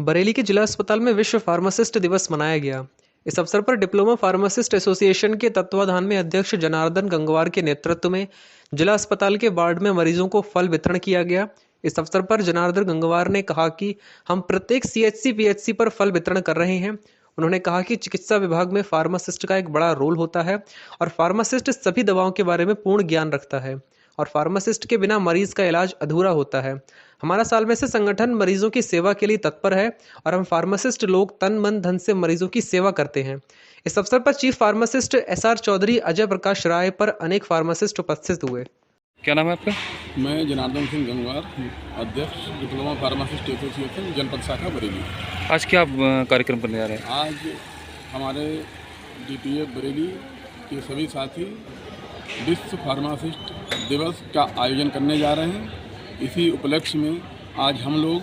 बरेली के जिला अस्पताल में विश्व फार्मासिस्ट दिवस मनाया गया। इस अवसर पर डिप्लोमा फार्मासिस्ट एसोसिएशन के तत्वाधान में अध्यक्ष जनार्दन गंगवार के नेतृत्व में जिला अस्पताल के वार्ड में मरीजों को फल वितरण किया गया। इस अवसर पर जनार्दन गंगवार ने कहा कि हम प्रत्येक सीएचसी पीएचसी पर फल वितरण कर रहे हैं। उन्होंने कहा कि चिकित्सा विभाग में फार्मासिस्ट का एक बड़ा रोल होता है और फार्मासिस्ट सभी दवाओं के बारे में पूर्ण ज्ञान रखता है और फार्मासिस्ट के बिना मरीज का इलाज अधूरा होता है। हमारा साल में से संगठन मरीजों की सेवा के लिए तत्पर है और हम फार्मासिस्ट लोग तन मन धन से मरीजों की सेवा करते हैं। इस अवसर पर chief pharmacist SR Chaudhary, Ajay Prakash Rai पर अनेक फार्मासिस्ट उपस्थित हुए। क्या नाम है आपका? मैं जनार्दन सिंह गंगवार, अध्यक्ष डिप्लोमा फार्मासिस्ट एसोसिएशन जनपद शाखा बरेली। आज क्या आप कार्यक्रम करने जा रहे हैं? आज हमारे डीटीएफ बरेली के सभी साथी विश्व फार्मासिस्ट दिवस का आयोजन करने जा रहे हैं। इसी उपलक्ष्य में आज हम लोग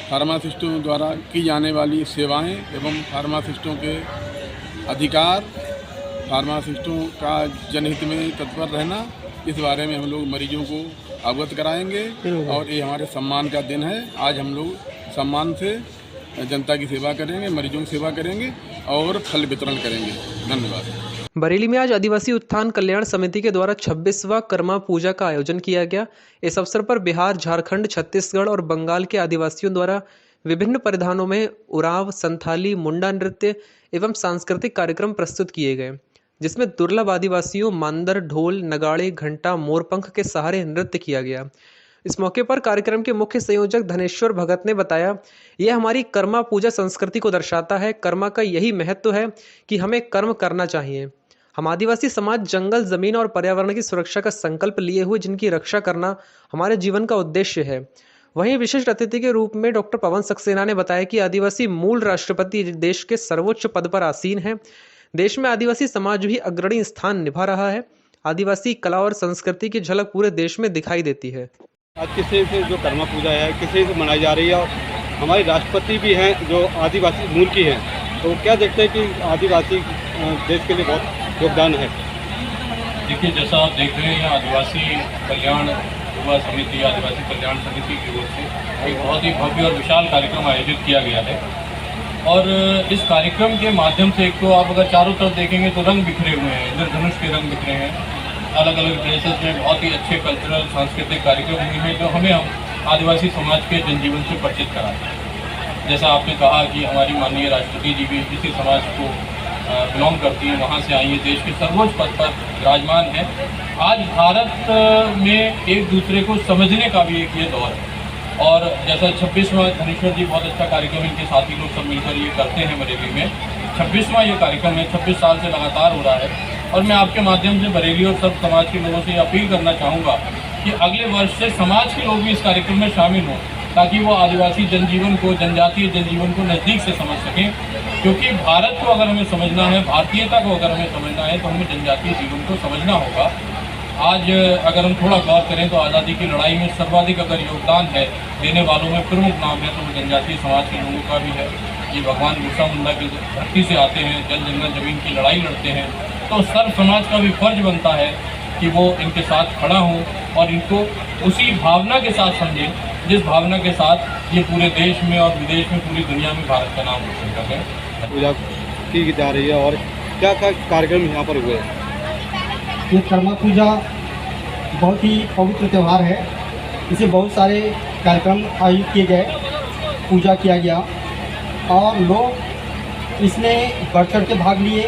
फार्मासिस्टों द्वारा की जाने वाली सेवाएं एवं फार्मासिस्टों के अधिकार, फार्मासिस्टों का जनहित में तत्पर रहना, इस बारे में हम लोग मरीजों को अवगत कराएंगे और ये हमारे सम्मान का दिन है। आज हम लोग सम्मान से जनता की सेवा करेंगे, मरीजों की सेवा करेंगे और फल वितरण करेंगे। धन्यवाद। बरेली में आज आदिवासी उत्थान कल्याण समिति के द्वारा 26वां कर्मा पूजा का आयोजन किया गया। इस अवसर पर बिहार, झारखंड, छत्तीसगढ़ और बंगाल के आदिवासियों द्वारा विभिन्न परिधानों में उरांव, संथाली, मुंडा नृत्य एवं सांस्कृतिक कार्यक्रम प्रस्तुत किए गए, जिसमें दुर्लभ आदिवासियों मांदर, ढोल, नगाड़े, घंटा, मोरपंख के सहारे नृत्य किया गया। इस मौके पर कार्यक्रम के मुख्य संयोजक धनेश्वर भगत ने बताया, यह हमारी कर्मा पूजा संस्कृति को दर्शाता है। कर्मा का यही महत्व है कि हमें कर्म करना चाहिए। हम आदिवासी समाज जंगल, जमीन और पर्यावरण की सुरक्षा का संकल्प लिए हुए, जिनकी रक्षा करना हमारे जीवन का उद्देश्य है। वहीं विशिष्ट अतिथि के रूप में डॉक्टर पवन सक्सेना ने बताया कि आदिवासी मूल राष्ट्रपति देश के सर्वोच्च पद पर आसीन है। देश में आदिवासी समाज भी अग्रणी स्थान निभा रहा है। आदिवासी कला और संस्कृति की झलक पूरे देश में दिखाई देती है। आज किसी से जो कर्मा पूजा है किसी से मनाई जा रही है और हमारे राष्ट्रपति भी हैं जो आदिवासी मूल की हैं, तो क्या देखते हैं कि आदिवासी देश के लिए बहुत योगदान है? देखिए, जैसा आप देख रहे हैं, आदिवासी कल्याण युवा समिति, आदिवासी कल्याण समिति की ओर से एक बहुत ही भव्य और विशाल कार्यक्रम आयोजित किया गया है। और इस कार्यक्रम के माध्यम से एक तो आप अगर चारों तरफ देखेंगे तो रंग बिखरे हुए हैं, इंद्रधनुष के रंग बिखरे हैं। अलग अलग ड्रेसेस में बहुत ही अच्छे कल्चरल सांस्कृतिक कार्यक्रम हुए हैं जो हमें आदिवासी समाज के जनजीवन से परिचित कराते हैं। जैसा आपने कहा कि हमारी माननीय राष्ट्रपति जी भी इसी समाज को बिलोंग करती हैं, वहाँ से आई है, देश के सर्वोच्च पद पर विराजमान है। आज भारत में एक दूसरे को समझने का भी एक ये दौर है। और जैसा 26वां, धनेश्वर जी बहुत अच्छा कार्यक्रम इनके साथी लोग सब मिलकर ये करते हैं बरेली में। 26वां ये कार्यक्रम है, 26 साल से लगातार हो रहा है। और मैं आपके माध्यम से बरेली और सब समाज के लोगों से अपील करना चाहूँगा कि अगले वर्ष से समाज के लोग भी इस कार्यक्रम में शामिल हों, ताकि वो आदिवासी जनजीवन को, जनजातीय जनजीवन को नज़दीक से समझ सकें। क्योंकि भारत को अगर हमें समझना है, भारतीयता को अगर हमें समझना है, तो हमें जनजातीय जीवन को समझना होगा। आज अगर हम थोड़ा गौर करें तो आज़ादी की लड़ाई में सर्वाधिक अगर योगदान है देने वालों में प्रमुख नाम है तो वो जनजातीय समाज के लोगों का भी है। ये भगवान बिरसा मुंडा की धरती से आते हैं, जल जंगल जमीन की लड़ाई लड़ते हैं। तो सर्व समाज का भी फर्ज बनता है कि वो इनके साथ खड़ा हों और इनको उसी भावना के साथ समझें जिस भावना के साथ ये पूरे देश में और विदेश में, पूरी दुनिया में भारत का नाम रोशन कर रहे हैं। पूजा की जा रही है और क्या क्या कार्यक्रम यहाँ पर हुए? ये कर्मा पूजा बहुत ही पवित्र त्यौहार है। इसे बहुत सारे कार्यक्रम आयोजित किए गए, पूजा किया गया और लोग इसमें बढ़ चढ़ के भाग लिए।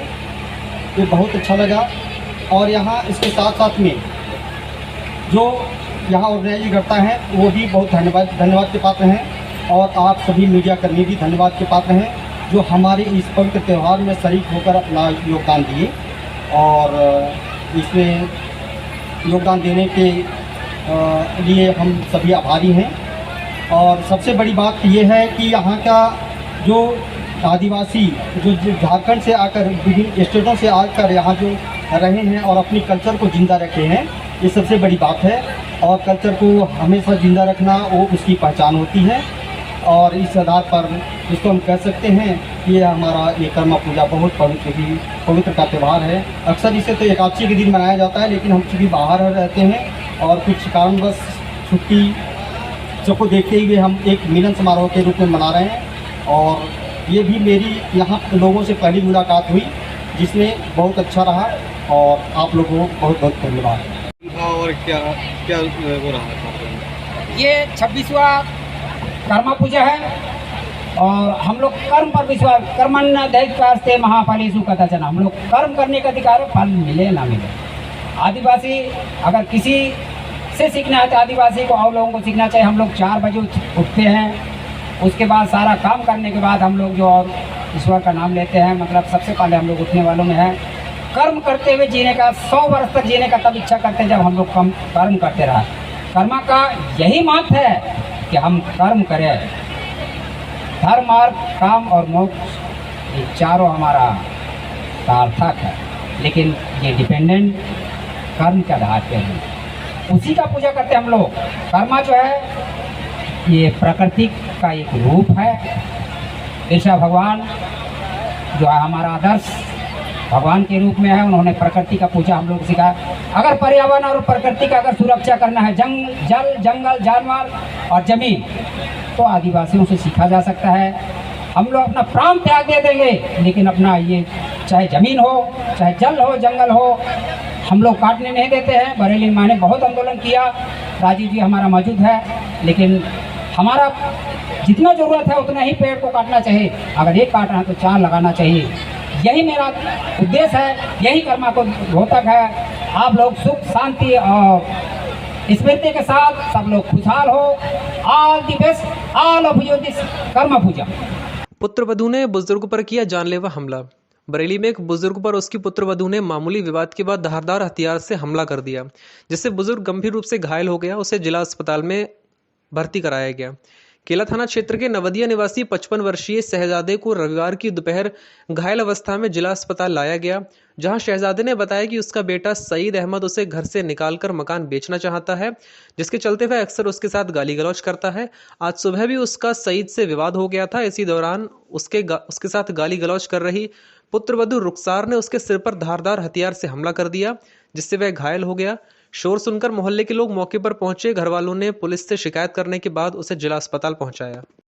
ये बहुत अच्छा लगा। और यहाँ इसके साथ साथ में जो यहाँ ऑर्गेनाइजिंग करता है वो भी बहुत धन्यवाद के पात्र हैं। और आप सभी मीडिया कर्मी भी धन्यवाद के पात्र हैं जो हमारे इस पवित्र त्यौहार में शरीक होकर अपना योगदान दिए। और इसमें योगदान देने के लिए हम सभी आभारी हैं। और सबसे बड़ी बात ये है कि यहाँ का जो आदिवासी जो झारखंड से आकर, विभिन्न स्टेटों से आकर यहाँ जो रहे हैं और अपनी कल्चर को जिंदा रखे हैं, ये सबसे बड़ी बात है। और कल्चर को हमेशा जिंदा रखना वो उसकी पहचान होती है। और इस आधार पर इसको हम कह सकते हैं कि ये हमारा ये कर्मा पूजा बहुत पवित्र का त्यौहार है। अक्सर इसे तो एकादशी के दिन मनाया जाता है, लेकिन हम चूँकि बाहर रहते हैं और कुछ कारणवश छुट्टी सबको देखते हुए हम एक मिलन समारोह के रूप में मना रहे हैं। और ये भी मेरी यहाँ के लोगों से पहली मुलाकात हुई, जिसमें बहुत अच्छा रहा और आप लोगों को बहुत बहुत धन्यवाद। और क्या क्या हो रहा है? ये 26वां कर्मा पूजा है और हम लोग कर्म पर विश्वास, कर्मण्य दैत्यास्ते महाफलेषु कदाचन। हम लोग कर्म करने का अधिकार है, फल मिले ना मिले। आदिवासी अगर किसी से सीखना है तो आदिवासी को और लोगों को सीखना चाहिए। हम लोग 4 बजे उठते हैं, उसके बाद सारा काम करने के बाद हम लोग जो और ईश्वर का नाम लेते हैं, मतलब सबसे पहले हम लोग उठने वालों में है कर्म करते हुए जीने का। 100 वर्ष तक जीने का तब इच्छा करते हैं जब हम लोग कर्म करते रहा। कर्म का यही महत्व है कि हम कर्म करें। धर्म, अर्थ, काम और मोक्ष, ये चारों हमारा सार्थक है, लेकिन ये डिपेंडेंट कर्म के आधार पे है। उसी का पूजा करते हैं हम लोग। कर्मा जो है ये प्रकृति का एक रूप है। ईश्वर भगवान जो है हमारा आदर्श भगवान के रूप में है, उन्होंने प्रकृति का पूजा हम लोग को सिखाया। अगर पर्यावरण और प्रकृति का अगर सुरक्षा करना है, जल, जंगल, जानवर और जमीन, तो आदिवासियों से सीखा जा सकता है। हम लोग अपना प्राण त्याग दे देंगे, लेकिन अपना ये चाहे ज़मीन हो, चाहे जल हो, जंगल हो, हम लोग काटने नहीं देते हैं। बरेली माँ ने बहुत आंदोलन किया, राजीव जी हमारा मौजूद है, लेकिन हमारा जितना ज़रूरत है उतना ही पेड़ को काटना चाहिए। अगर एक काटना है तो 4 लगाना चाहिए। यही मेरा उद्देश्य है, यही कर्मा को द्योतक है। आप लोग सुख, शांति और स्मृति के साथ सब लोग खुशहाल हो। All the best, all of you this Karma Puja. पुत्रवधू ने बुजुर्ग पर किया जानलेवा हमला। बरेली में एक बुजुर्ग पर उसकी पुत्रवधू ने मामूली विवाद के बाद धारदार हथियार से हमला कर दिया, जिससे बुजुर्ग गंभीर रूप से घायल हो गया। उसे जिला अस्पताल में भर्ती कराया गया। केला थाना क्षेत्र के नवदिया निवासी 55 वर्षीय शहजादे को रविवार की दोपहर घायल अवस्था में जिला अस्पताल लाया गया, जहां शहजादे ने बताया कि उसका बेटा सईद अहमद उसे घर से निकालकर मकान बेचना चाहता है, जिसके चलते वह अक्सर उसके साथ गाली गलौज करता है। आज सुबह भी उसका सईद से विवाद हो गया था। इसी दौरान उसके साथ गाली गलौज कर रही पुत्रवधू रुखसार ने उसके सिर पर धारदार हथियार से हमला कर दिया, जिससे वह घायल हो गया। शोर सुनकर मोहल्ले के लोग मौके पर पहुंचे। घर वालों ने पुलिस से शिकायत करने के बाद उसे जिला अस्पताल पहुंचाया।